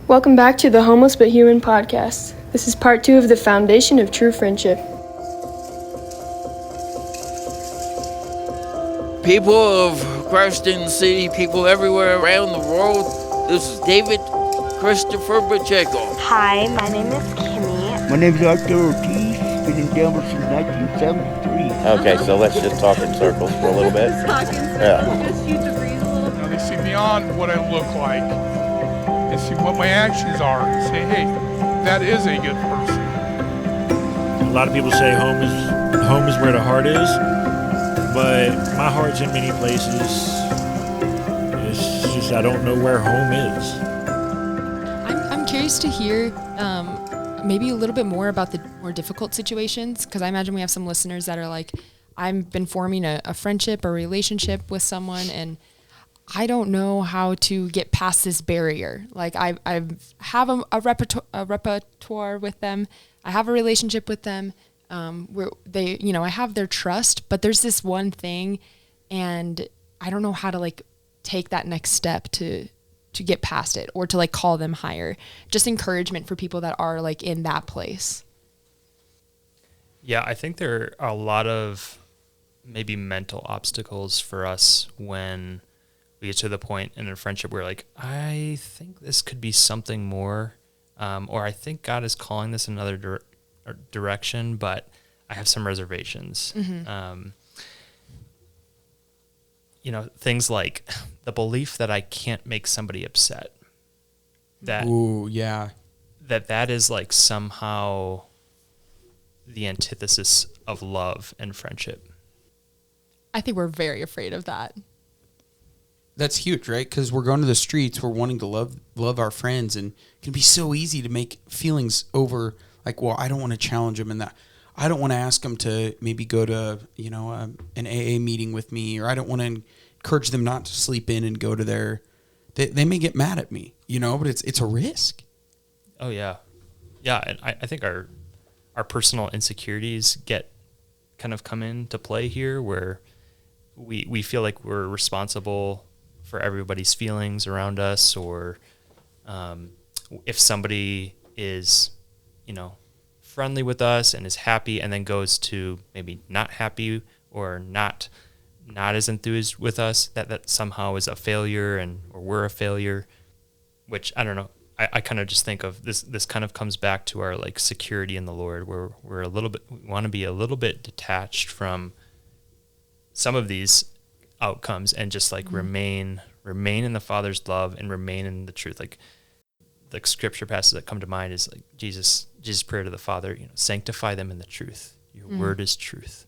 Welcome back to the Homeless But Human podcast. This is part 2 of the foundation of true friendship. People of Creston City, people everywhere around the world, this is David Christopher Pacheco. Hi, my name is Kimmy. My name is Arthur Ortiz. Been in Denver since 1973. Okay, so let's just talk in circles for a little bit. Just shoot the breeze a little bit. Now they see beyond what I look like and see what my actions are and say, hey, that is a good person. A lot of people say home is where the heart is, but my heart's in many places. It's just I don't know where home is. I'm curious to hear maybe a little bit more about the more difficult situations, because I imagine we have some listeners that are like, I've been forming a friendship or relationship with someone and I don't know how to get past this barrier. Like I have a repertoire with them. I have a relationship with them. Where they, I have their trust, but there's this one thing and I don't know how to like take that next step to get past it or to like call them higher. Just encouragement for people that are like in that place. Yeah, I think there are a lot of maybe mental obstacles for us when we get to the point in a friendship where like, I think this could be something more, or I think God is calling this another direction, but I have some reservations. Mm-hmm. Things like the belief that I can't make somebody upset. That is like somehow the antithesis of love and friendship. I think we're very afraid of that. That's huge, right? Because we're going to the streets, we're wanting to love our friends, and it can be so easy to make feelings over, like, well, I don't want to challenge them in that. I don't want to ask them to maybe go to, an AA meeting with me, or I don't want to encourage them not to sleep in and go to their, they may get mad at me, but it's a risk. Oh, yeah. Yeah, and I think our personal insecurities kind of come into play here, where we feel like we're responsible for everybody's feelings around us, or if somebody is, friendly with us and is happy and then goes to maybe not happy or not as enthused with us, that somehow is a failure or we're a failure, which I don't know. I kind of just think of this kind of comes back to our like security in the Lord, where we want to be a little bit detached from some of these outcomes and just like remain in the Father's love and remain in the truth. Like the scripture passages that come to mind is like Jesus' prayer to the Father, sanctify them in the truth. Your word is truth.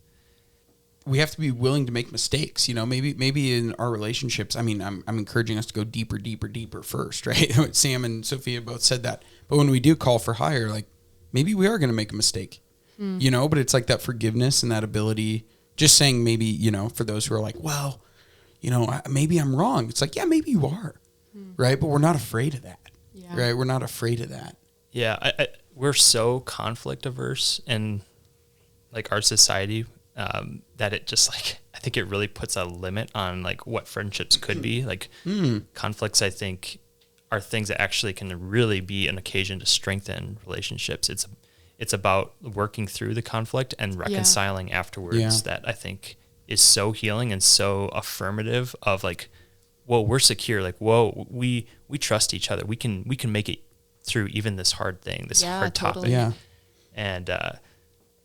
We have to be willing to make mistakes. Maybe in our relationships, I mean, I'm encouraging us to go deeper first, right? Sam and Sophia both said that. But when we do call for higher, like maybe we are going to make a mistake, but it's like that forgiveness and that ability, just saying maybe, for those who are like, well, maybe I'm wrong. It's like, yeah, maybe you are, right? But we're not afraid of that, right? We're not afraid of that. Yeah, we're so conflict averse in like our society that it just like, I think it really puts a limit on like what friendships could be. Like conflicts, I think, are things that actually can really be an occasion to strengthen relationships. It's about working through the conflict and reconciling afterwards. That I think is so healing and so affirmative of like, whoa, we're secure. Like, whoa, we trust each other. We can make it through even this hard thing, this hard topic. Yeah. And,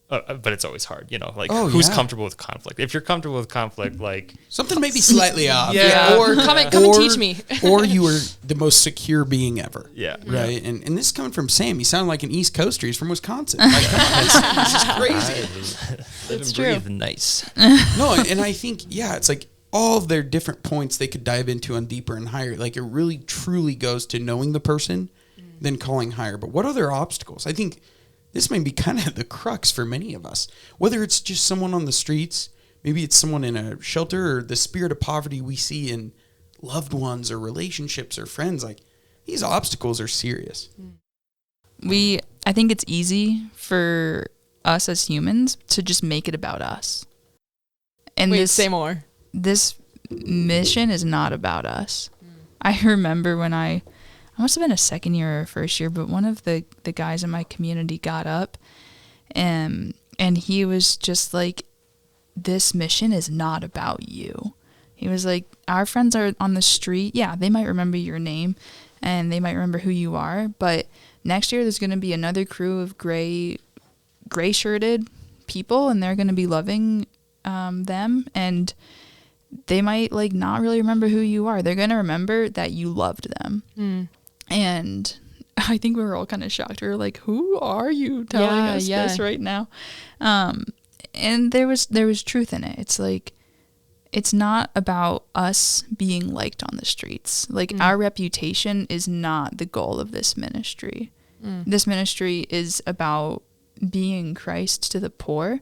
but it's always hard, who's comfortable with conflict? If you're comfortable with conflict, like something may be slightly off. Yeah. Or come and teach me. Or you were the most secure being ever. Yeah. Right. And this is coming from Sam. He sounded like an East Coaster. He's from Wisconsin. Like, come on, this is crazy. It's true. Breathe nice. No, and I think, it's like all of their different points they could dive into on deeper and higher. Like it really truly goes to knowing the person, then calling higher. But what other obstacles? I think this may be kind of the crux for many of us. Whether it's just someone on the streets, maybe it's someone in a shelter, or the spirit of poverty we see in loved ones or relationships or friends. Like these obstacles are serious. I think it's easy for us as humans to just make it about us. And say more. This mission is not about us. I remember when I I must have been a second year or first year, but one of the guys in my community got up and he was just like, this mission is not about you. He was like, our friends are on the street. Yeah, they might remember your name and they might remember who you are, but next year there's going to be another crew of gray shirted people, and they're going to be loving them, and they might like not really remember who you are. They're going to remember that you loved them. And I think we were all kind of shocked. We were like, who are you telling us this right now? And there was truth in it. It's like, it's not about us being liked on the streets. Like, our reputation is not the goal of this ministry. This ministry is about being Christ to the poor.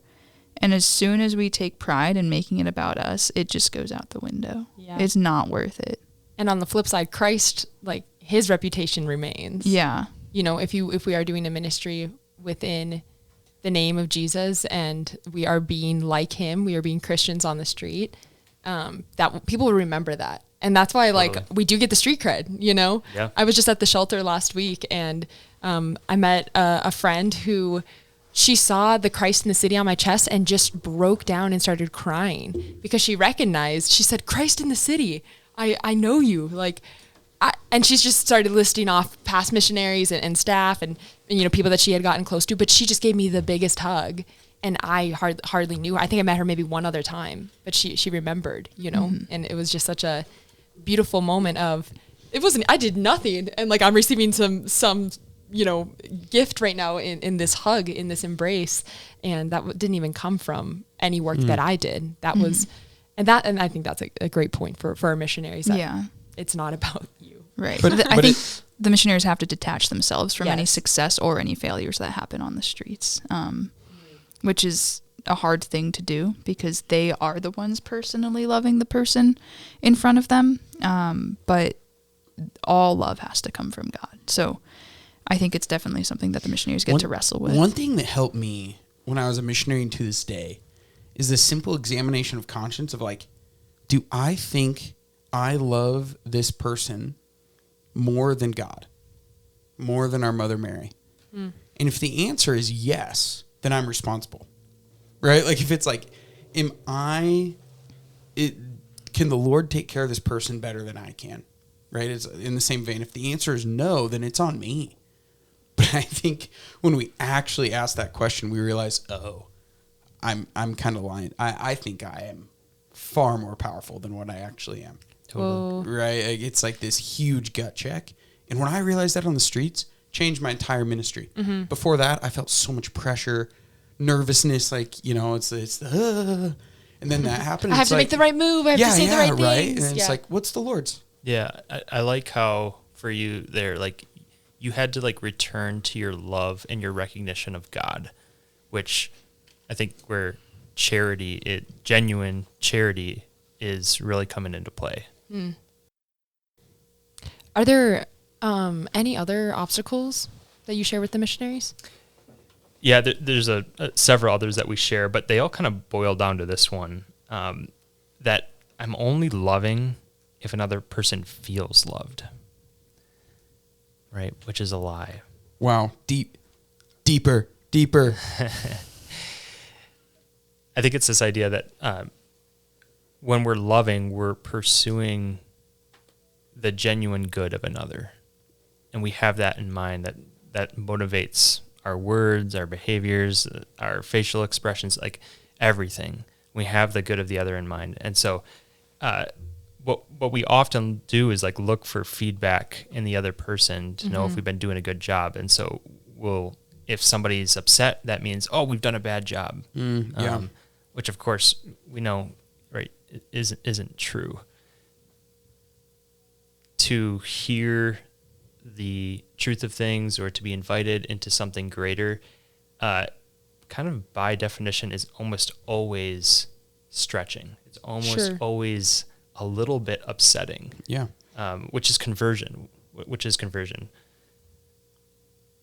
And as soon as we take pride in making it about us, it just goes out the window. Yeah. It's not worth it. And on the flip side, Christ, like, his reputation remains. Yeah. You know, if we are doing a ministry within the name of Jesus and we are being like him, we are being Christians on the street, that people will remember that. And that's why, like, we do get the street cred, you know? Yeah. I was just at the shelter last week, and I met a friend who, she saw the Christ in the City on my chest and just broke down and started crying because she recognized, she said, Christ in the City, I know you. Like, and she's just started listing off past missionaries and staff and, you know, people that she had gotten close to, but she just gave me the biggest hug. And I hardly knew her. I think I met her maybe one other time, but she remembered, you know, and it was just such a beautiful moment of, I did nothing. And like, I'm receiving some, you know, gift right now in this hug, in this embrace. And that didn't even come from any work that I did. That was, and I think that's a great point for our missionaries. That it's not about you. Right. But I think the missionaries have to detach themselves from any success or any failures that happen on the streets. Which is a hard thing to do because they are the ones personally loving the person in front of them. But all love has to come from God. So I think it's definitely something that the missionaries get to wrestle with. One thing that helped me when I was a missionary and to this day is this simple examination of conscience of like, do I think I love this person more than God, more than our Mother Mary? And if the answer is yes, then I'm responsible, right? Like if it's like, can the Lord take care of this person better than I can, right? It's in the same vein. If the answer is no, then it's on me. But I think when we actually ask that question, we realize, I'm kind of lying. I think I am far more powerful than what I actually am. Totally. Right? It's like this huge gut check. And when I realized that on the streets, changed my entire ministry. Before that, I felt so much pressure, nervousness, like, you know, it's and then that happened. I have to make the right move. I have to say the right things. And it's like, what's the Lord's? Yeah, I like how for you there, like, you had to like return to your love and your recognition of God, which I think where genuine charity is really coming into play. Are there any other obstacles that you share with the missionaries? Yeah, there's several others that we share, but they all kind of boil down to this one, that I'm only loving if another person feels loved, right? Which is a lie. Wow. Deeper. I think it's this idea that when we're loving, we're pursuing the genuine good of another. And we have that in mind, that motivates our words, our behaviors, our facial expressions, like everything. We have the good of the other in mind. And so what we often do is like look for feedback in the other person to know if we've been doing a good job. And so if somebody's upset, that means, we've done a bad job. Which of course we know, right, isn't true. To hear the truth of things or to be invited into something greater, kind of by definition is almost always stretching. It's almost always a little bit upsetting. Yeah. Which is conversion.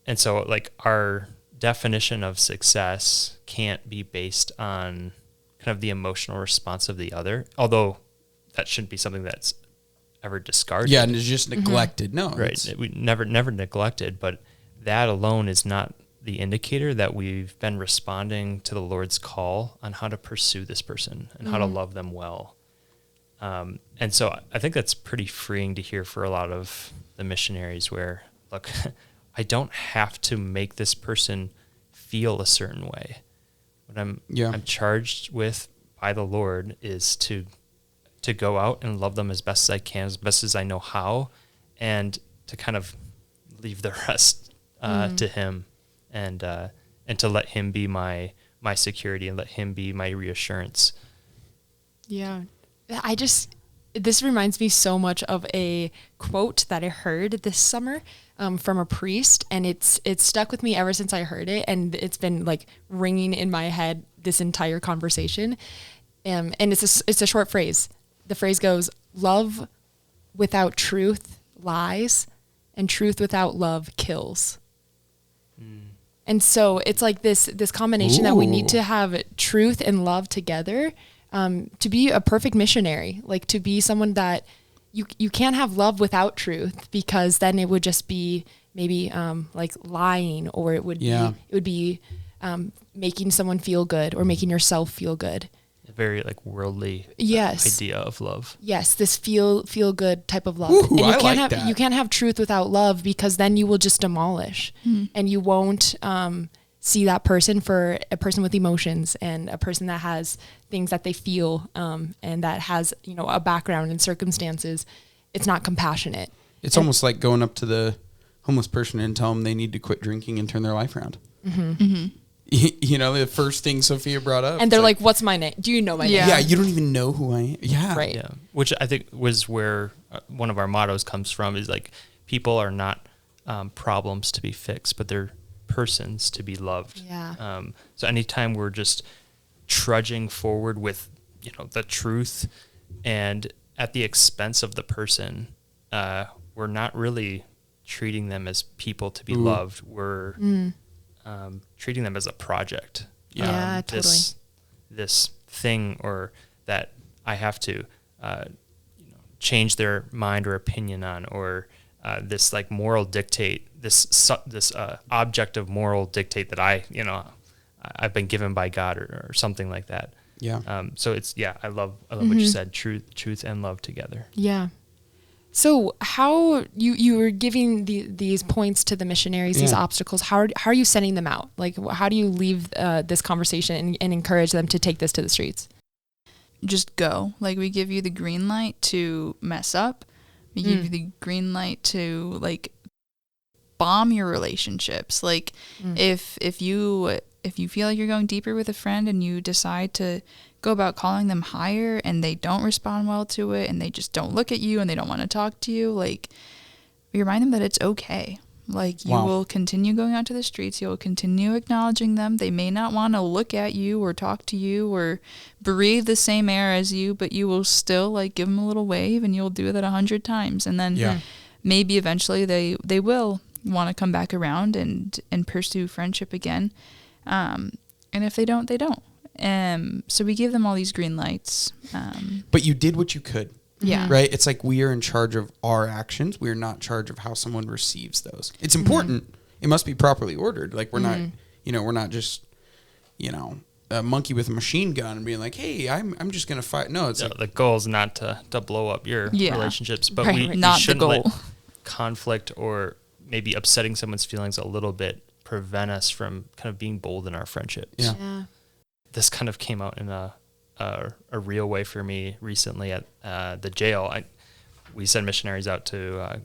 And so like our definition of success can't be based on kind of the emotional response of the other, although that shouldn't be something that's ever discarded. Yeah, and it's just neglected. No, Right. We never neglected, but that alone is not the indicator that we've been responding to the Lord's call on how to pursue this person and how to love them well. And so I think that's pretty freeing to hear for a lot of the missionaries where, look, I don't have to make this person feel a certain way. What I'm charged with by the Lord is to go out and love them as best as I can, as best as I know how, and to kind of leave the rest to Him, and to let Him be my security and let Him be my reassurance. Yeah. This reminds me so much of a quote that I heard this summer from a priest, and it's stuck with me ever since I heard it, and it's been like ringing in my head this entire conversation. And it's a short phrase. The phrase goes, "Love without truth lies, and truth without love kills." And so it's like this combination that we need to have truth and love together to be a perfect missionary, like to be someone that you can't have love without truth, because then it would just be maybe like lying, or it would be making someone feel good or making yourself feel good. A very like worldly idea of love. Yes, this feel good type of love. Ooh, and that. You can't have truth without love, because then you will just demolish, and you won't see that person for a person with emotions and a person that has things that they feel, and that has, a background and circumstances. It's not compassionate. It's almost like going up to the homeless person and tell them they need to quit drinking and turn their life around. The first thing Sophia brought up. And they're like, what's my name? Do you know my name? Yeah, you don't even know who I am. Yeah. Right. Yeah. Which I think was where one of our mottos comes from, is like, people are not problems to be fixed, but they're persons to be loved. Yeah. So anytime we're just trudging forward with, the truth, and at the expense of the person, we're not really treating them as people to be loved. We're treating them as a project. Yeah, totally. This thing, or that I have to, change their mind or opinion on, or this like moral dictate, this object of moral dictate that I've been given by God, or something like that. Yeah. So it's I love what you said, truth and love together. Yeah. So how you were giving these points to the missionaries, these obstacles, how are you sending them out? Like, how do you leave this conversation and encourage them to take this to the streets? Just go. Like, we give you the green light to mess up. We give you the green light to like bomb your relationships. Like, if you feel like you're going deeper with a friend and you decide to go about calling them higher and they don't respond well to it, and they just don't look at you and they don't want to talk to you, like, remind them that it's okay. Like, you will continue going out to the streets. You'll continue acknowledging them. They may not want to look at you or talk to you or breathe the same air as you, but you will still like give them a little wave, and you'll do that 100 times. And then maybe eventually they will want to come back around and pursue friendship again. And if they don't, they don't. So we give them all these green lights. But you did what you could. Yeah. Right? It's like we are in charge of our actions. We are not in charge of how someone receives those. It's important. It must be properly ordered. Like, we're not, we're not just, a monkey with a machine gun and being like, hey, I'm just going to fight. No, it's like, the goal is not to blow up your relationships, but we not shouldn't the goal. let conflict or maybe upsetting someone's feelings a little bit prevent us from kind of being bold in our friendships. Yeah. This kind of came out in a real way for me recently at the jail. We send missionaries out to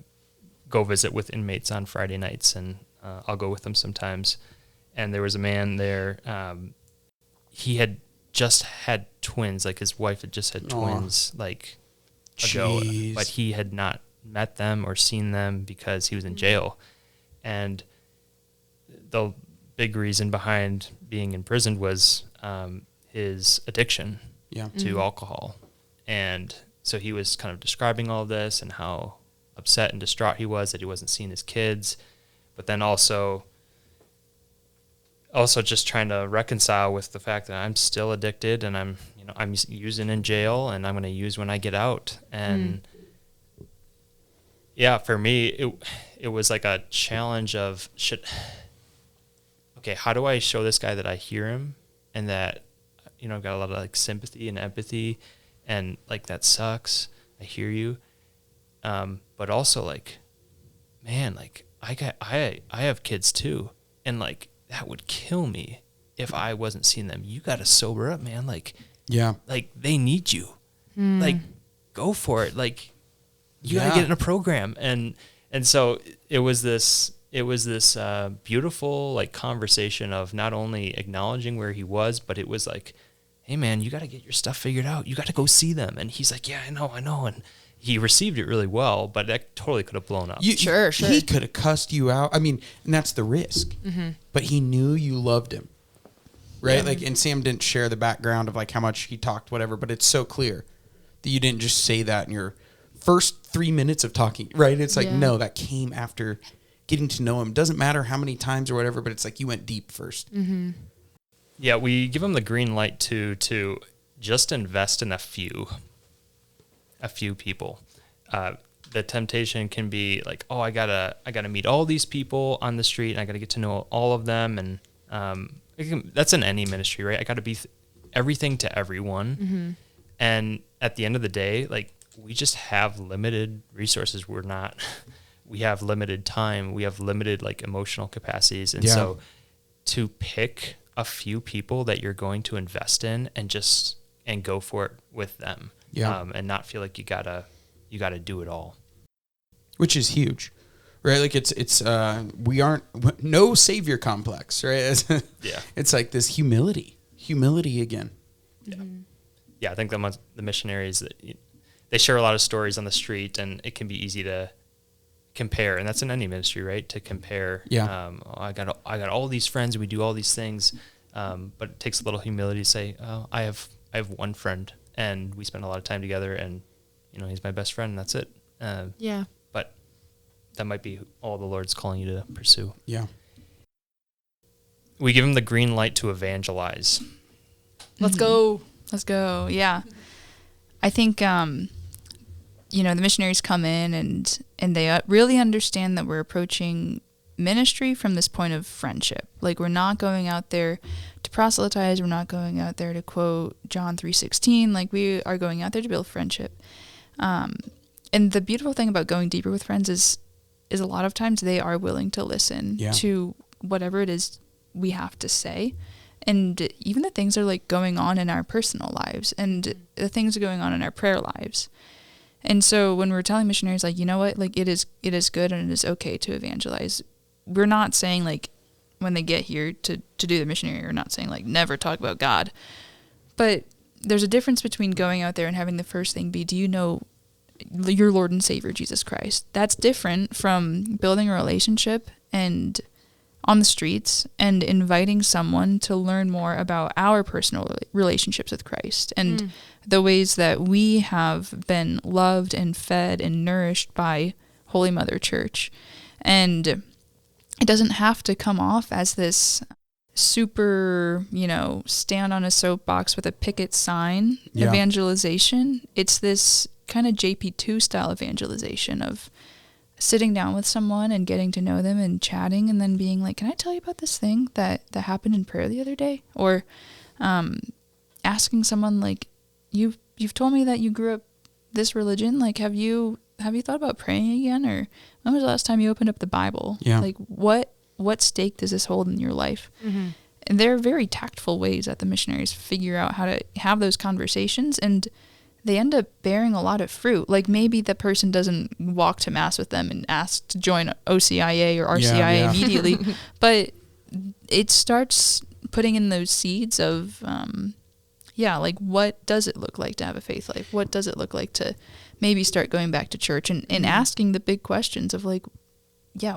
go visit with inmates on Friday nights, and I'll go with them sometimes. And there was a man there. He had just had twins, like his wife had just had twins ago, but he had not met them or seen them because he was in jail. And the big reason behind being imprisoned was his addiction to alcohol. And so he was kind of describing all of this and how upset and distraught he was that he wasn't seeing his kids, but then also just trying to reconcile with the fact that I'm still addicted, and I'm using in jail, and I'm going to use when I get out. And Yeah, for me, it was like a challenge of how do I show this guy that I hear him and that, I've got a lot of like sympathy and empathy and like, that sucks. I hear you. But also like, man, like I have kids too. And like, that would kill me if I wasn't seeing them. You got to sober up, man. Like, yeah, like they need you. Like, go for it. Like, you got to get in a program. And so it was this beautiful like conversation of not only acknowledging where he was, but it was like, hey man, you got to get your stuff figured out. You got to go see them. And he's like, yeah, I know. And he received it really well, but that totally could have blown up. Sure. He could have cussed you out. I mean, and that's the risk. Mm-hmm. But he knew you loved him, right? Yeah. Like, and Sam didn't share the background of like how much he talked, whatever. But it's so clear that you didn't just say that in your first 3 minutes of talking, right? It's like, no, that came after getting to know him. Doesn't matter how many times or whatever, but it's like you went deep first. Mm-hmm. Yeah, we give him the green light to just invest in a few people. The temptation can be like, oh, I gotta meet all these people on the street, and I gotta get to know all of them, and that's in any ministry, right? I gotta be everything to everyone, Mm-hmm. and at the end of the day, like, we just have limited resources. We have limited time. We have limited like emotional capacities, and so to pick a few people that you're going to invest in and go for it with them, and not feel like you gotta do it all, which is huge, right? Like it's we aren't no savior complex, right? It's like this humility again. Yeah. I think the missionaries, they share a lot of stories on the street, and it can be easy to compare, and that's in any ministry, right? To compare. I got all these friends, we do all these things, but it takes a little humility to say, oh, I have one friend, and we spend a lot of time together, and he's my best friend, and that's it. But that might be all the Lord's calling you to pursue. Yeah. We give him the green light to evangelize. Let's go. Yeah. I think, the missionaries come in and they really understand that we're approaching ministry from this point of friendship. Like, we're not going out there to proselytize. We're not going out there to quote John 3:16. Like, we are going out there to build friendship. And the beautiful thing about going deeper with friends is a lot of times they are willing to listen to whatever it is we have to say. And even the things that are like going on in our personal lives and the things that are going on in our prayer lives. And so when we're telling missionaries, like, you know what, like, it is good and it is okay to evangelize. We're not saying like when they get here to do the missionary, we're not saying like never talk about God. But there's a difference between going out there and having the first thing be, do you know your Lord and Savior, Jesus Christ? That's different from building a relationship and on the streets and inviting someone to learn more about our personal relationships with Christ and the ways that we have been loved and fed and nourished by Holy Mother Church. And it doesn't have to come off as this super, stand on a soapbox with a picket sign evangelization. It's this kind of Pt.2 style evangelization of sitting down with someone and getting to know them and chatting and then being like, can I tell you about this thing that happened in prayer the other day? Or asking someone like, you've told me that you grew up this religion. Like, have you thought about praying again? Or when was the last time you opened up the Bible? Yeah. Like, what stake does this hold in your life? Mm-hmm. And there are very tactful ways that the missionaries figure out how to have those conversations, and they end up bearing a lot of fruit. Like, maybe the person doesn't walk to Mass with them and ask to join OCIA or RCIA immediately, but it starts putting in those seeds of, like, what does it look like to have a faith life? What does it look like to maybe start going back to church and asking the big questions of, like,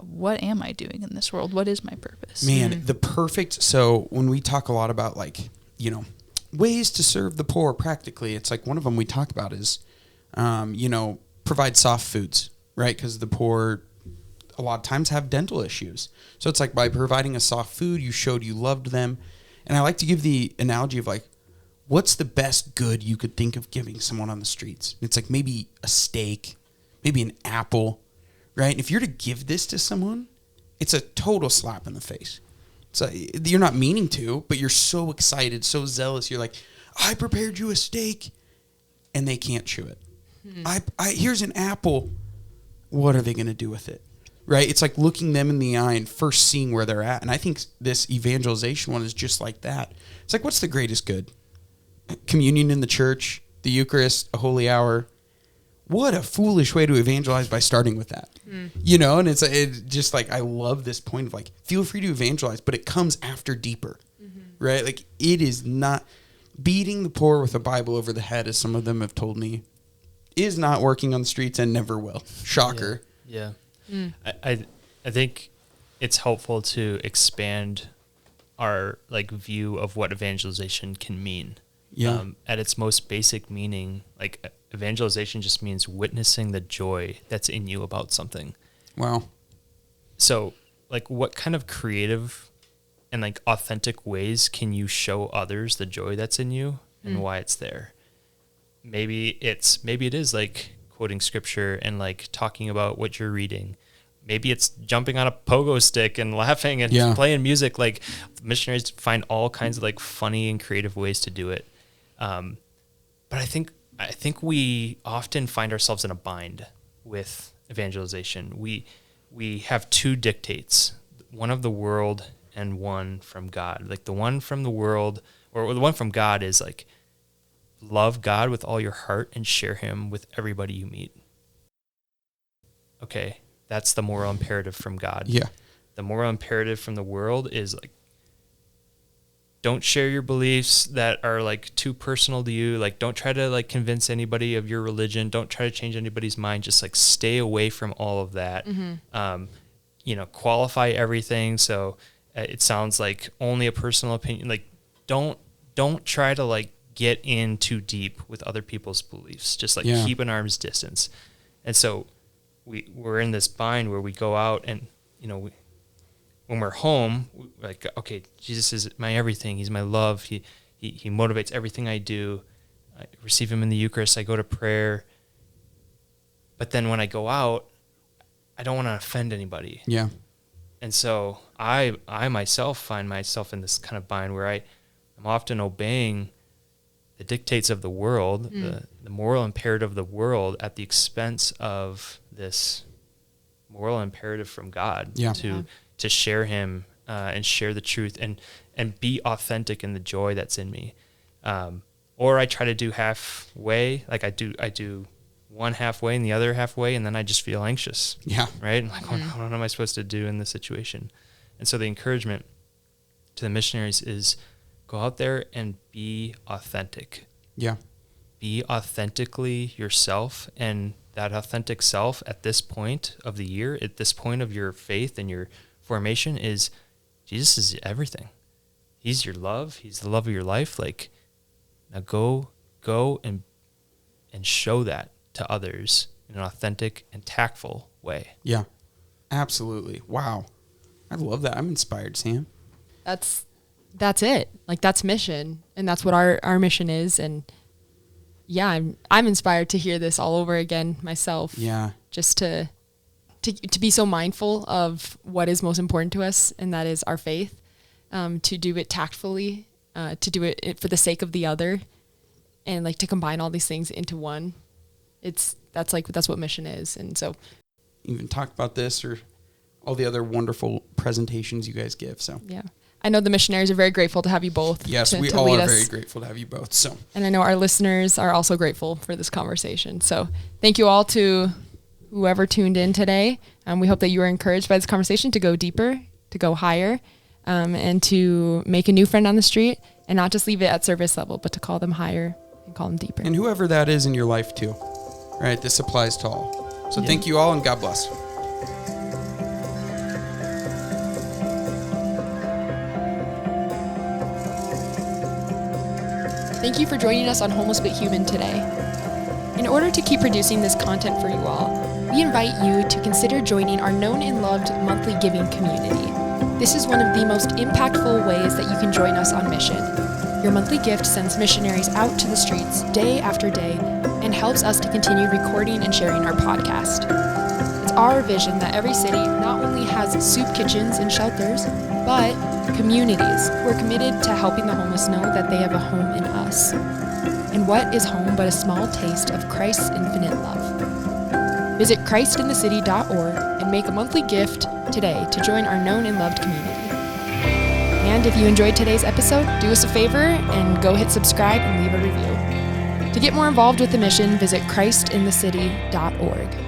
what am I doing in this world? What is my purpose? Man, so when we talk a lot about, like, ways to serve the poor practically, it's like one of them we talk about is, provide soft foods, right? Because the poor a lot of times have dental issues. So it's like by providing a soft food, you showed you loved them. And I like to give the analogy of like, what's the best good you could think of giving someone on the streets? It's like maybe a steak, maybe an apple, right? And if you're to give this to someone, it's a total slap in the face. So you're not meaning to, but you're so excited, so zealous. You're like, I prepared you a steak, and they can't chew it. Here's an apple. What are they going to do with it? Right? It's like looking them in the eye and first seeing where they're at. And I think this evangelization one is just like that. It's like, what's the greatest good? Communion in the church, the Eucharist, a holy hour. What a foolish way to evangelize by starting with that. You know, and it's just like, I love this point of like, feel free to evangelize, but it comes after deeper, right? Like, it is not beating the poor with a Bible over the head, as some of them have told me, is not working on the streets and never will. Shocker. Yeah. I think it's helpful to expand our like view of what evangelization can mean. Yeah. At its most basic meaning, like evangelization just means witnessing the joy that's in you about something. Wow. So like what kind of creative and like authentic ways can you show others the joy that's in you and why it's there? Maybe it is like quoting scripture and like talking about what you're reading. Maybe it's jumping on a pogo stick and laughing and playing music. Like missionaries find all kinds of like funny and creative ways to do it. But I think we often find ourselves in a bind with evangelization. We have two dictates, one of the world and one from God. Like the one from the world, or the one from God is like, love God with all your heart and share him with everybody you meet. Okay, that's the moral imperative from God. Yeah. The moral imperative from the world is like, don't share your beliefs that are like too personal to you. Like, don't try to like convince anybody of your religion. Don't try to change anybody's mind. Just like stay away from all of that. Qualify everything. So it sounds like only a personal opinion. Like, don't try to like get in too deep with other people's beliefs. Just like keep an arm's distance. And so we're in this bind where we go out and, when we're home, we're like, okay, Jesus is my everything. He's my love. He motivates everything I do. I receive him in the Eucharist. I go to prayer. But then when I go out, I don't want to offend anybody. Yeah. And so I myself find myself in this kind of bind where I'm often obeying the dictates of the world, the moral imperative of the world at the expense of this moral imperative from God to share him and share the truth and be authentic in the joy that's in me. Or I try to do halfway, like I do one halfway and the other halfway, and then I just feel anxious. Yeah. Right? I'm like, what am I supposed to do in this situation? And so the encouragement to the missionaries is go out there and be authentic. Yeah. Be authentically yourself, and that authentic self at this point of the year, at this point of your faith and your formation is Jesus is everything. He's your love. He's the love of your life. Like, now go and show that to others in an authentic and tactful way. Yeah, absolutely. Wow. I love that. I'm inspired, Sam. That's it. Like, that's mission, and that's what our mission is. And yeah, I'm inspired to hear this all over again myself. Yeah. Just to be so mindful of what is most important to us, and that is our faith, to do it tactfully, to do it for the sake of the other, and like to combine all these things into one. That's what mission is. And so even talk about this or all the other wonderful presentations you guys give. So yeah, I know the missionaries are very grateful to have you both. Yes, we all are very grateful to have you both. So, and I know our listeners are also grateful for this conversation. So thank you all to whoever tuned in today. We hope that you were encouraged by this conversation to go deeper, to go higher, and to make a new friend on the street, and not just leave it at service level, but to call them higher and call them deeper. And whoever that is in your life too, right? This applies to all. So thank you all, and God bless. Thank you for joining us on Homeless But Human today. In order to keep producing this content for you all, we invite you to consider joining our known and loved monthly giving community. This is one of the most impactful ways that you can join us on mission. Your monthly gift sends missionaries out to the streets day after day and helps us to continue recording and sharing our podcast. It's our vision that every city not only has soup kitchens and shelters, but communities. We're committed to helping the homeless know that they have a home in us. And what is home but a small taste of Christ's infinite love? Visit christinthecity.org and make a monthly gift today to join our known and loved community. And if you enjoyed today's episode, do us a favor and go hit subscribe and leave a review. To get more involved with the mission, visit christinthecity.org.